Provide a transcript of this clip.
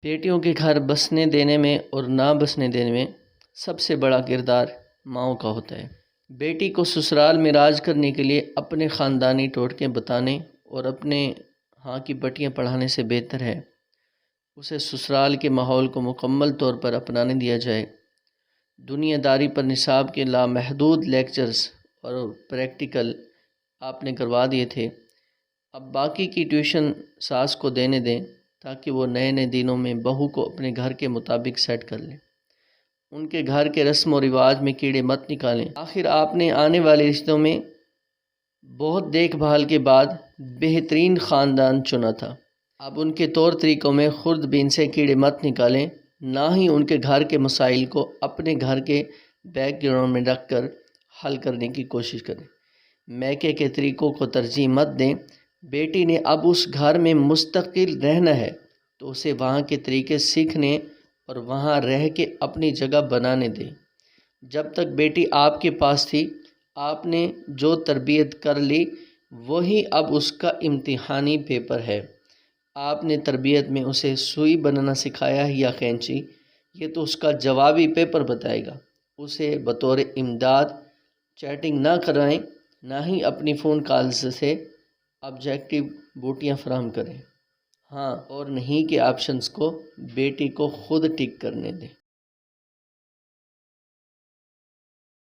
بیٹیوں کے گھر بسنے دینے میں اور نہ بسنے دینے میں سب سے بڑا کردار ماؤں کا ہوتا ہے۔ بیٹی کو سسرال میں راج کرنے کے لیے اپنے خاندانی ٹوٹکے بتانے اور اپنے ہاں کی پٹیاں پڑھانے سے بہتر ہے اسے سسرال کے ماحول کو مکمل طور پر اپنانے دیا جائے۔ دنیا داری پر نصاب کے لامحدود لیکچرز اور پریکٹیکل آپ نے کروا دیے تھے، اب باقی کی ٹیوشن ساس کو دینے دیں تاکہ وہ نئے نئے دنوں میں بہو کو اپنے گھر کے مطابق سیٹ کر لیں، ان کے گھر کے رسم و رواج میں کیڑے مت نکالیں۔ آخر آپ نے آنے والے رشتوں میں بہت دیکھ بھال کے بعد بہترین خاندان چنا تھا، اب ان کے طور طریقوں میں خرد بین سے کیڑے مت نکالیں، نہ ہی ان کے گھر کے مسائل کو اپنے گھر کے بیک گراؤنڈ میں رکھ کر حل کرنے کی کوشش کریں۔ میکے کے طریقوں کو ترجیح مت دیں۔ بیٹی نے اب اس گھر میں مستقل رہنا ہے تو اسے وہاں کے طریقے سیکھنے اور وہاں رہ کے اپنی جگہ بنانے دیں۔ جب تک بیٹی آپ کے پاس تھی آپ نے جو تربیت کر لی وہی اب اس کا امتحانی پیپر ہے۔ آپ نے تربیت میں اسے سوئی بنانا سکھایا ہے یا قینچی، یہ تو اس کا جوابی پیپر بتائے گا۔ اسے بطور امداد چیٹنگ نہ کرائیں، نہ ہی اپنی فون کالز سے آبجیکٹیو بوٹیاں فراہم کریں۔ ہاں اور نہیں کے آپشنز کو بیٹی کو خود ٹک کرنے دیں۔